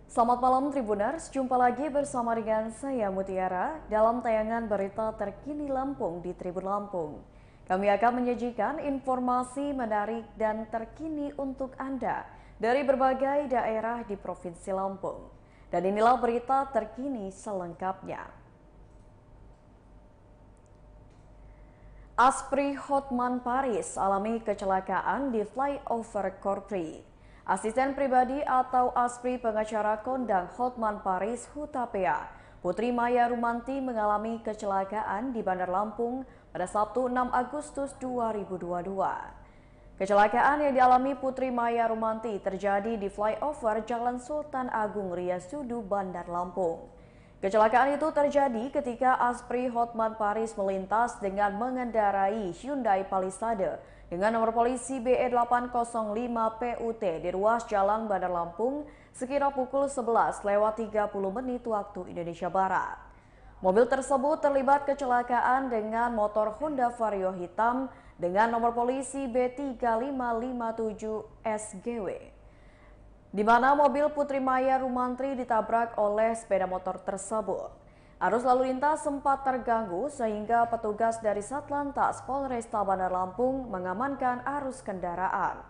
Selamat malam Tribuners, jumpa lagi bersama dengan saya Mutiara dalam tayangan berita terkini Lampung di Tribun Lampung. Kami akan menyajikan informasi menarik dan terkini untuk Anda dari berbagai daerah di Provinsi Lampung. Dan inilah berita terkini selengkapnya. Aspri Hotman Paris alami kecelakaan di flyover Korpri. Asisten pribadi atau Aspri pengacara kondang Hotman Paris Hutapea, Putri Maya Rumanti mengalami kecelakaan di Bandar Lampung pada Sabtu 6 Agustus 2022. Kecelakaan yang dialami Putri Maya Rumanti terjadi di flyover Jalan Sultan Agung Riasudu, Bandar Lampung. Kecelakaan itu terjadi ketika Aspri Hotman Paris melintas dengan mengendarai Hyundai Palisade dengan nomor polisi BE 805 PUT di ruas Jalan Bandar Lampung sekira pukul 11:30 waktu Indonesia Barat. Mobil tersebut terlibat kecelakaan dengan motor Honda Vario hitam dengan nomor polisi B3557 SGW. Di mana mobil Putri Maya Rumanti ditabrak oleh sepeda motor tersebut. Arus lalu lintas sempat terganggu sehingga petugas dari Satlantas Polresta Bandar Lampung mengamankan arus kendaraan.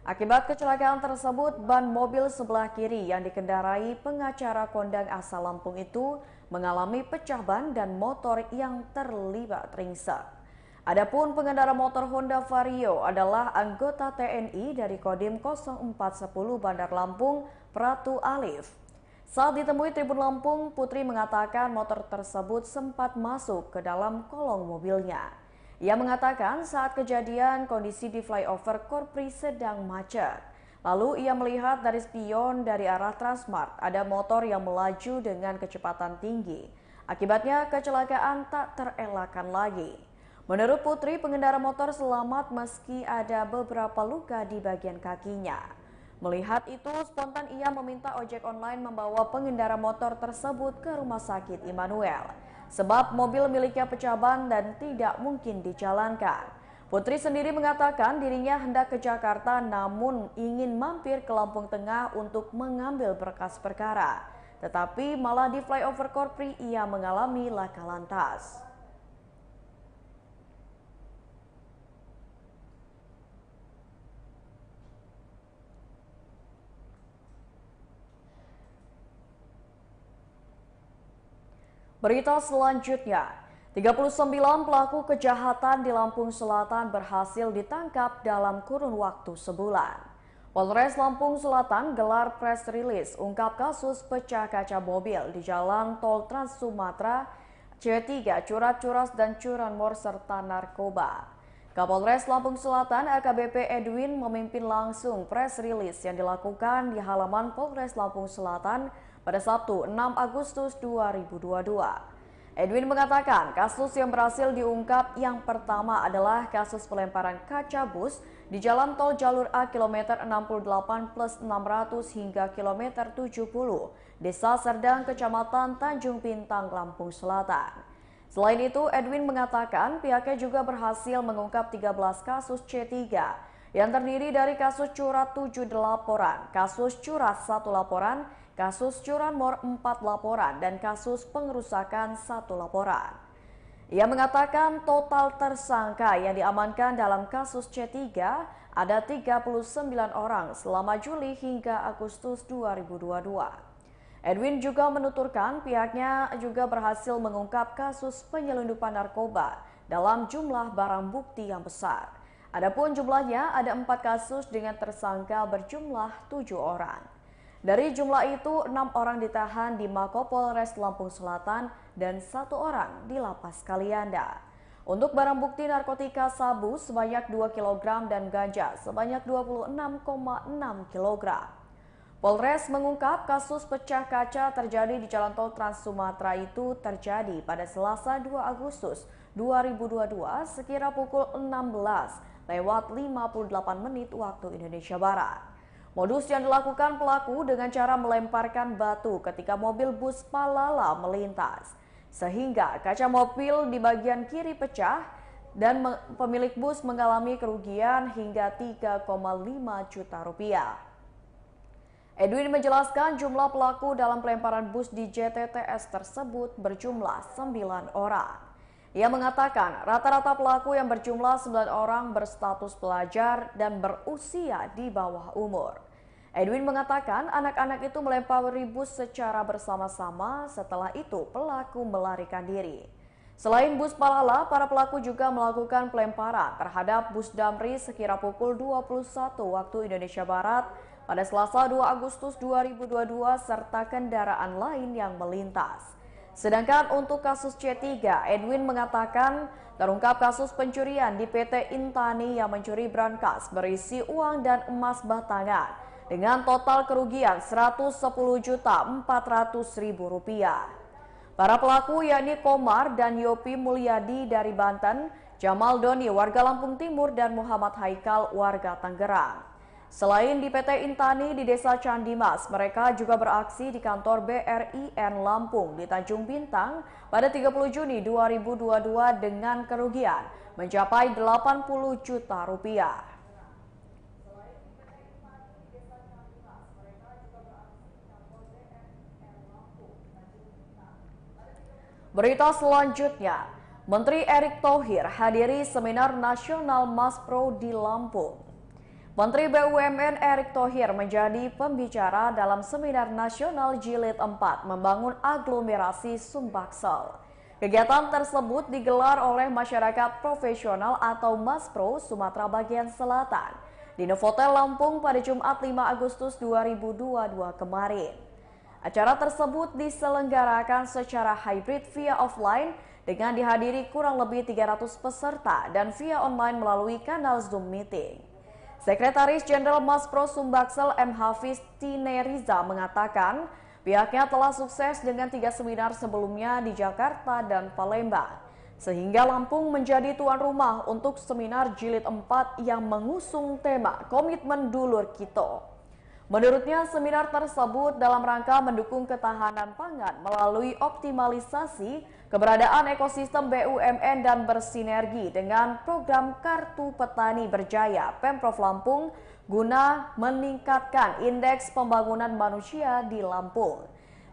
Akibat kecelakaan tersebut, ban mobil sebelah kiri yang dikendarai pengacara kondang asal Lampung itu mengalami pecah ban dan motor yang terlibat ringsek. Adapun pengendara motor Honda Vario adalah anggota TNI dari Kodim 0410 Bandar Lampung, Pratu Alif. Saat ditemui Tribun Lampung, Putri mengatakan motor tersebut sempat masuk ke dalam kolong mobilnya. Ia mengatakan saat kejadian kondisi di flyover Korpri sedang macet. Lalu ia melihat dari spion dari arah Transmart ada motor yang melaju dengan kecepatan tinggi. Akibatnya kecelakaan tak terelakkan lagi. Menurut Putri, pengendara motor selamat meski ada beberapa luka di bagian kakinya. Melihat itu, spontan ia meminta ojek online membawa pengendara motor tersebut ke rumah sakit Immanuel. Sebab mobil miliknya pecah ban dan tidak mungkin dijalankan. Putri sendiri mengatakan dirinya hendak ke Jakarta namun ingin mampir ke Lampung Tengah untuk mengambil berkas perkara. Tetapi malah di flyover Korpri ia mengalami laka lantas. Berita selanjutnya, 39 pelaku kejahatan di Lampung Selatan berhasil ditangkap dalam kurun waktu sebulan. Polres Lampung Selatan gelar press release ungkap kasus pecah kaca mobil di Jalan Tol Trans Sumatera, C3, Curat-Curas dan Curanmor serta narkoba. Kapolres Lampung Selatan AKBP Edwin memimpin langsung press release yang dilakukan di halaman Polres Lampung Selatan pada Sabtu 6 Agustus 2022. Edwin mengatakan kasus yang berhasil diungkap yang pertama adalah kasus pelemparan kaca bus di Jalan Tol Jalur A kilometer 68+600 hingga kilometer 70, Desa Serdang, Kecamatan Tanjung Pintang, Lampung Selatan. Selain itu, Edwin mengatakan pihaknya juga berhasil mengungkap 13 kasus C3 yang terdiri dari kasus curat 7 laporan, kasus curat 1 laporan, kasus curanmor 4 laporan, dan kasus pengerusakan 1 laporan. Ia mengatakan total tersangka yang diamankan dalam kasus C3 ada 39 orang selama Juli hingga Agustus 2022. Edwin juga menuturkan pihaknya juga berhasil mengungkap kasus penyelundupan narkoba dalam jumlah barang bukti yang besar. Adapun jumlahnya ada 4 kasus dengan tersangka berjumlah 7 orang. Dari jumlah itu, 6 orang ditahan di Mako Polres Lampung Selatan dan 1 orang di Lapas Kalianda. Untuk barang bukti narkotika sabu sebanyak 2 kg dan ganja sebanyak 26,6 kg. Polres mengungkap kasus pecah kaca terjadi di Jalan Tol Trans Sumatera itu terjadi pada Selasa 2 Agustus 2022 sekira pukul 16:58 waktu Indonesia Barat. Modus yang dilakukan pelaku dengan cara melemparkan batu ketika mobil bus Palala melintas, sehingga kaca mobil di bagian kiri pecah dan pemilik bus mengalami kerugian hingga 3,5 juta rupiah. Edwin menjelaskan jumlah pelaku dalam pelemparan bus di JTTS tersebut berjumlah 9 orang. Ia mengatakan rata-rata pelaku yang berjumlah 9 orang berstatus pelajar dan berusia di bawah umur. Edwin mengatakan anak-anak itu melempari bus secara bersama-sama, setelah itu pelaku melarikan diri. Selain bus Palala, para pelaku juga melakukan pelemparan terhadap bus Damri sekira pukul 21 waktu Indonesia Barat pada Selasa 2 Agustus 2022 serta kendaraan lain yang melintas. Sedangkan untuk kasus C3, Edwin mengatakan terungkap kasus pencurian di PT Intani yang mencuri brankas berisi uang dan emas batangan dengan total kerugian Rp110.400.000. Para pelaku yakni Komar dan Yopi Mulyadi dari Banten, Jamal Doni warga Lampung Timur dan Muhammad Haikal warga Tangerang. Selain di PT Intani di Desa Candimas, mereka juga beraksi di kantor BRIN Lampung di Tanjung Bintang pada 30 Juni 2022 dengan kerugian mencapai Rp80 juta. Berita selanjutnya, Menteri Erick Thohir hadiri seminar nasional Maspro di Lampung. Menteri BUMN Erick Thohir menjadi pembicara dalam seminar nasional Jilid 4 membangun aglomerasi Sumbaksel. Kegiatan tersebut digelar oleh masyarakat profesional atau Maspro Sumatera Bagian Selatan di Novotel Lampung pada Jumat 5 Agustus 2022 kemarin. Acara tersebut diselenggarakan secara hybrid via offline dengan dihadiri kurang lebih 300 peserta dan via online melalui kanal Zoom Meeting. Sekretaris Jenderal Maspro Sumbaksel M. Hafiz Tineriza mengatakan pihaknya telah sukses dengan 3 seminar sebelumnya di Jakarta dan Palembang, sehingga Lampung menjadi tuan rumah untuk seminar Jilid 4 yang mengusung tema Komitmen Dulur Kito. Menurutnya, seminar tersebut dalam rangka mendukung ketahanan pangan melalui optimalisasi keberadaan ekosistem BUMN dan bersinergi dengan program Kartu Petani Berjaya Pemprov Lampung guna meningkatkan indeks pembangunan manusia di Lampung.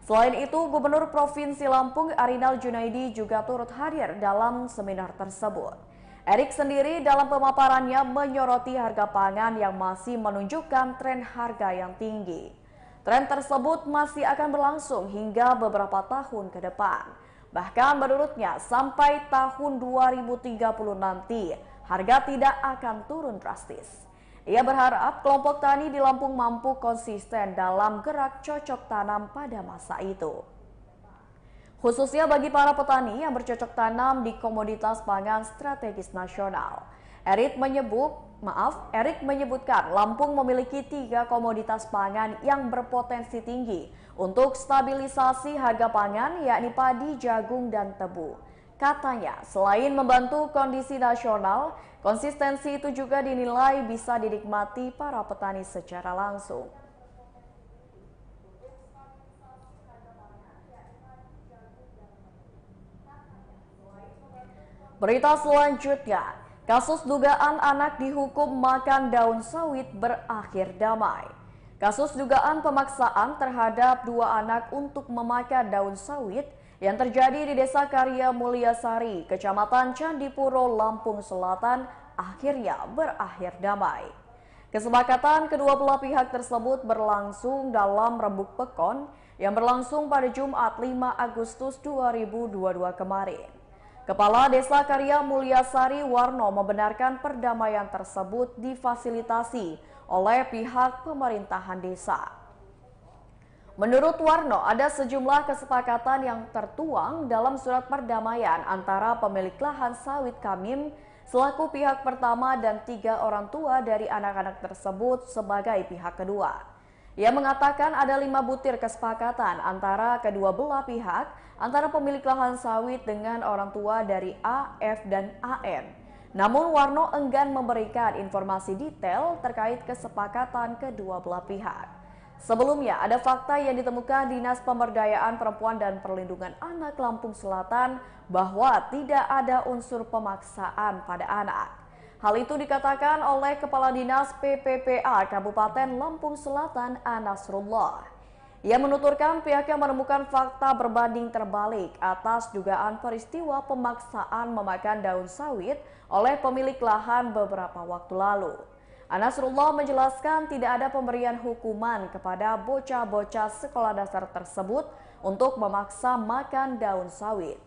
Selain itu, Gubernur Provinsi Lampung Arinal Junaidi juga turut hadir dalam seminar tersebut. Erick sendiri dalam pemaparannya menyoroti harga pangan yang masih menunjukkan tren harga yang tinggi. Tren tersebut masih akan berlangsung hingga beberapa tahun ke depan. Bahkan menurutnya sampai tahun 2030 nanti harga tidak akan turun drastis. Ia berharap kelompok tani di Lampung mampu konsisten dalam gerak cocok tanam pada masa itu, khususnya bagi para petani yang bercocok tanam di komoditas pangan strategis nasional. Erick menyebutkan Lampung memiliki 3 komoditas pangan yang berpotensi tinggi untuk stabilisasi harga pangan, yakni padi, jagung, dan tebu. Katanya, selain membantu kondisi nasional, konsistensi itu juga dinilai bisa dinikmati para petani secara langsung. Berita selanjutnya, kasus dugaan anak dihukum makan daun sawit berakhir damai. Kasus dugaan pemaksaan terhadap 2 anak untuk memakan daun sawit yang terjadi di Desa Karya Mulyasari, Kecamatan Candipuro, Lampung Selatan akhirnya berakhir damai. Kesepakatan kedua belah pihak tersebut berlangsung dalam rembuk pekon yang berlangsung pada Jumat 5 Agustus 2022 kemarin. Kepala Desa Karya Mulyasari Warno membenarkan perdamaian tersebut difasilitasi oleh pihak pemerintahan desa. Menurut Warno, ada sejumlah kesepakatan yang tertuang dalam surat perdamaian antara pemilik lahan sawit Kamim selaku pihak pertama dan 3 orang tua dari anak-anak tersebut sebagai pihak kedua. Ia mengatakan ada 5 butir kesepakatan antara kedua belah pihak, antara pemilik lahan sawit dengan orang tua dari A, F, dan AN. Namun Warno enggan memberikan informasi detail terkait kesepakatan kedua belah pihak. Sebelumnya ada fakta yang ditemukan Dinas Pemberdayaan Perempuan dan Perlindungan Anak Lampung Selatan bahwa tidak ada unsur pemaksaan pada anak. Hal itu dikatakan oleh Kepala Dinas PPPA Kabupaten Lampung Selatan Anasrullah. Ia menuturkan pihaknya menemukan fakta berbanding terbalik atas dugaan peristiwa pemaksaan memakan daun sawit oleh pemilik lahan beberapa waktu lalu. Anasrullah menjelaskan tidak ada pemberian hukuman kepada bocah-bocah sekolah dasar tersebut untuk memaksa makan daun sawit.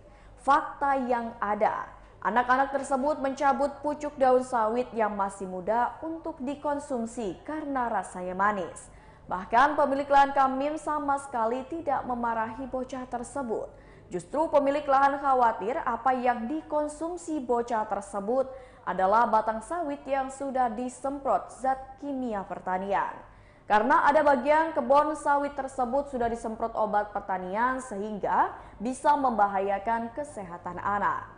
Fakta yang ada, anak-anak tersebut mencabut pucuk daun sawit yang masih muda untuk dikonsumsi karena rasanya manis. Bahkan pemilik lahan Kamim sama sekali tidak memarahi bocah tersebut. Justru pemilik lahan khawatir apa yang dikonsumsi bocah tersebut adalah batang sawit yang sudah disemprot zat kimia pertanian. Karena ada bagian kebun sawit tersebut sudah disemprot obat pertanian sehingga bisa membahayakan kesehatan anak.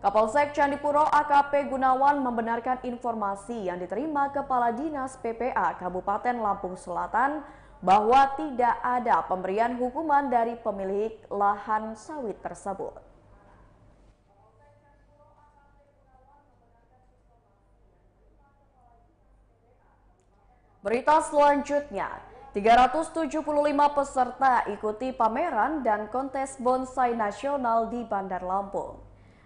Kapolsek Candipuro AKP Gunawan membenarkan informasi yang diterima Kepala Dinas PPA Kabupaten Lampung Selatan bahwa tidak ada pemberian hukuman dari pemilik lahan sawit tersebut. Berita selanjutnya, 375 peserta ikuti pameran dan kontes bonsai nasional di Bandar Lampung.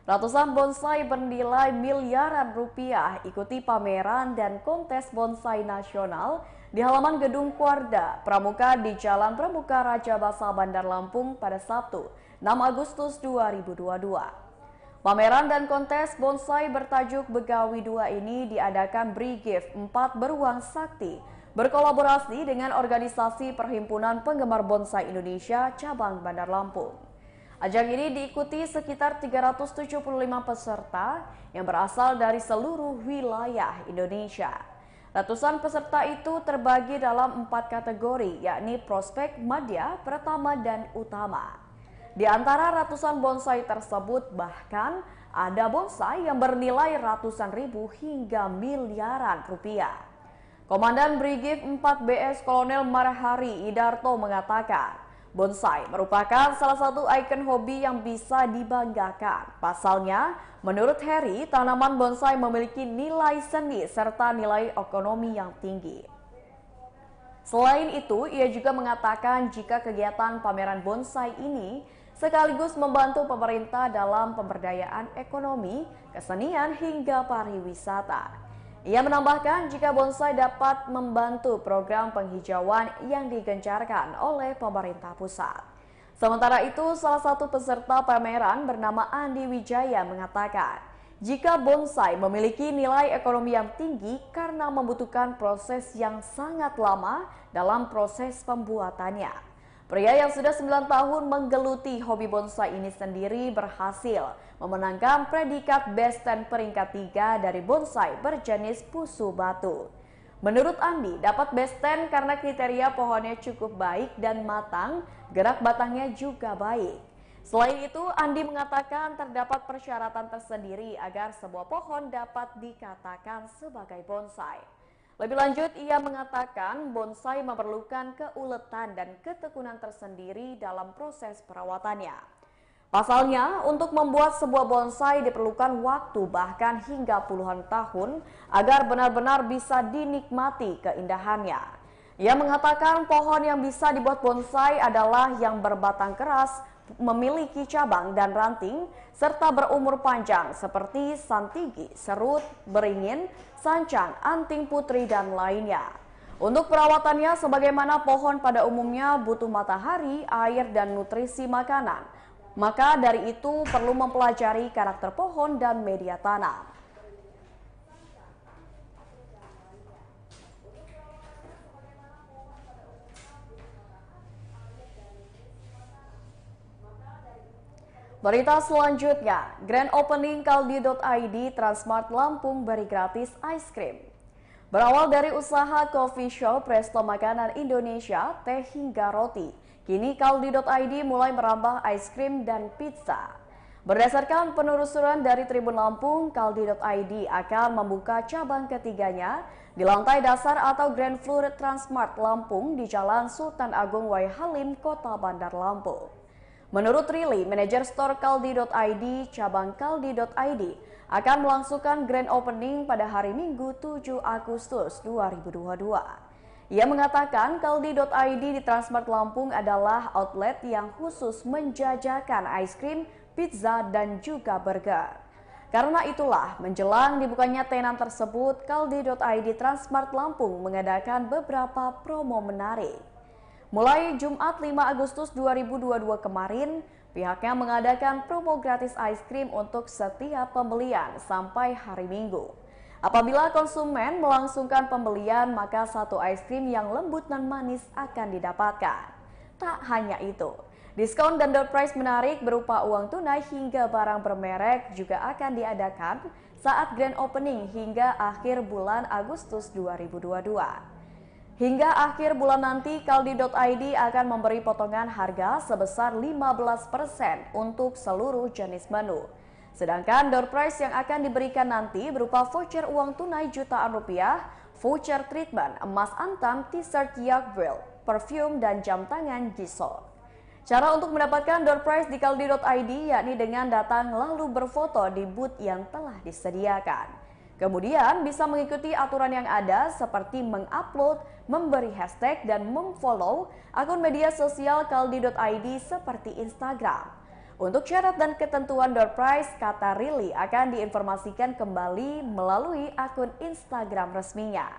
Ratusan bonsai bernilai miliaran rupiah ikuti pameran dan kontes bonsai nasional di halaman Gedung Kuarda Pramuka di Jalan Pramuka Raja Basa Bandar Lampung pada Sabtu, 6 Agustus 2022. Pameran dan kontes bonsai bertajuk Begawi 2 ini diadakan Brigif 4 Beruang Sakti berkolaborasi dengan organisasi Perhimpunan Penggemar Bonsai Indonesia cabang Bandar Lampung. Ajang ini diikuti sekitar 375 peserta yang berasal dari seluruh wilayah Indonesia. Ratusan peserta itu terbagi dalam 4 kategori, yakni prospek, madya, pertama, dan utama. Di antara ratusan bonsai tersebut bahkan ada bonsai yang bernilai ratusan ribu hingga miliaran rupiah. Komandan Brigif 4 BS Kolonel Marhari Idarto mengatakan, bonsai merupakan salah satu ikon hobi yang bisa dibanggakan. Pasalnya, menurut Heri, tanaman bonsai memiliki nilai seni serta nilai ekonomi yang tinggi. Selain itu, ia juga mengatakan jika kegiatan pameran bonsai ini sekaligus membantu pemerintah dalam pemberdayaan ekonomi, kesenian, hingga pariwisata. Ia menambahkan jika bonsai dapat membantu program penghijauan yang digencarkan oleh pemerintah pusat. Sementara itu, salah satu peserta pameran bernama Andi Wijaya mengatakan, jika bonsai memiliki nilai ekonomi yang tinggi karena membutuhkan proses yang sangat lama dalam proses pembuatannya. Pria yang sudah 9 tahun menggeluti hobi bonsai ini sendiri berhasil memenangkan predikat Best 10 peringkat 3 dari bonsai berjenis pusu batu. Menurut Andi, dapat Best 10 karena kriteria pohonnya cukup baik dan matang, gerak batangnya juga baik. Selain itu, Andi mengatakan terdapat persyaratan tersendiri agar sebuah pohon dapat dikatakan sebagai bonsai. Lebih lanjut, ia mengatakan bonsai memerlukan keuletan dan ketekunan tersendiri dalam proses perawatannya. Pasalnya, untuk membuat sebuah bonsai diperlukan waktu bahkan hingga puluhan tahun agar benar-benar bisa dinikmati keindahannya. Ia mengatakan pohon yang bisa dibuat bonsai adalah yang berbatang keras, memiliki cabang dan ranting, serta berumur panjang seperti santigi, serut, beringin, sancang, anting putri, dan lainnya. Untuk perawatannya, sebagaimana pohon pada umumnya butuh matahari, air, dan nutrisi makanan. Maka dari itu perlu mempelajari karakter pohon dan media tanam. Berita selanjutnya, Grand Opening Kaldi.id Transmart Lampung beri gratis ice cream. Berawal dari usaha coffee shop, resto makanan Indonesia, teh hingga roti, kini Kaldi.id mulai merambah ice cream dan pizza. Berdasarkan penelusuran dari Tribun Lampung, Kaldi.id akan membuka cabang ketiganya di lantai dasar atau Grand Floor Transmart Lampung di Jalan Sultan Agung Wai Halim, Kota Bandar Lampung. Menurut Rili, manajer store kaldi.id cabang kaldi.id akan melangsungkan grand opening pada hari Minggu 7 Agustus 2022. Ia mengatakan kaldi.id di Transmart Lampung adalah outlet yang khusus menjajakan es krim, pizza, dan juga burger. Karena itulah, menjelang dibukanya tenan tersebut, kaldi.id Transmart Lampung mengadakan beberapa promo menarik. Mulai Jumat 5 Agustus 2022 kemarin, pihaknya mengadakan promo gratis es krim untuk setiap pembelian sampai hari Minggu. Apabila konsumen melangsungkan pembelian, maka satu es krim yang lembut dan manis akan didapatkan. Tak hanya itu, diskon dan door prize menarik berupa uang tunai hingga barang bermerek juga akan diadakan saat grand opening hingga akhir bulan Agustus 2022. Hingga akhir bulan nanti, kaldi.id akan memberi potongan harga sebesar 15% untuk seluruh jenis menu. Sedangkan door prize yang akan diberikan nanti berupa voucher uang tunai jutaan rupiah, voucher treatment emas antam, t-shirt Yak Grill, parfum, dan jam tangan Gisol. Cara untuk mendapatkan door prize di kaldi.id yakni dengan datang lalu berfoto di booth yang telah disediakan. Kemudian bisa mengikuti aturan yang ada seperti mengupload, memberi hashtag, dan memfollow akun media sosial kaldi.id seperti Instagram. Untuk syarat dan ketentuan door prize, kata Rili akan diinformasikan kembali melalui akun Instagram resminya.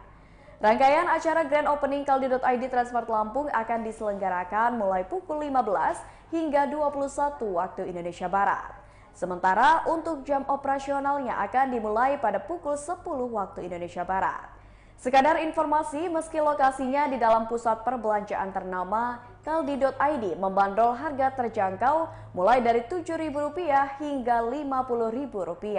Rangkaian acara Grand Opening kaldi.id Transmart Lampung akan diselenggarakan mulai pukul 15 hingga 21 waktu Indonesia Barat. Sementara untuk jam operasionalnya akan dimulai pada pukul 10 waktu Indonesia Barat. Sekadar informasi, meski lokasinya di dalam pusat perbelanjaan ternama, kaldi.id membandrol harga terjangkau mulai dari Rp7.000 hingga Rp50.000.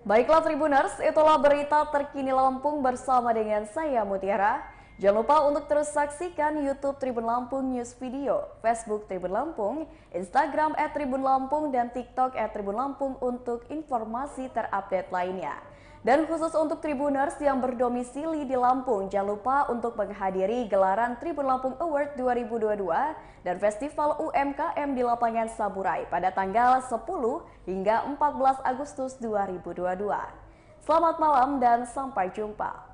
Baiklah Tribuners, itulah berita terkini Lampung bersama dengan saya Mutiara. Jangan lupa untuk terus saksikan YouTube Tribun Lampung News Video, Facebook Tribun Lampung, Instagram @tribunlampung, dan TikTok @tribunlampung untuk informasi terupdate lainnya. Dan khusus untuk Tribuners yang berdomisili di Lampung, jangan lupa untuk menghadiri gelaran Tribun Lampung Award 2022 dan Festival UMKM di Lapangan Saburai pada tanggal 10 hingga 14 Agustus 2022. Selamat malam dan sampai jumpa.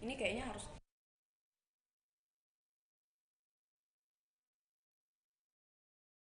Ini kayaknya harus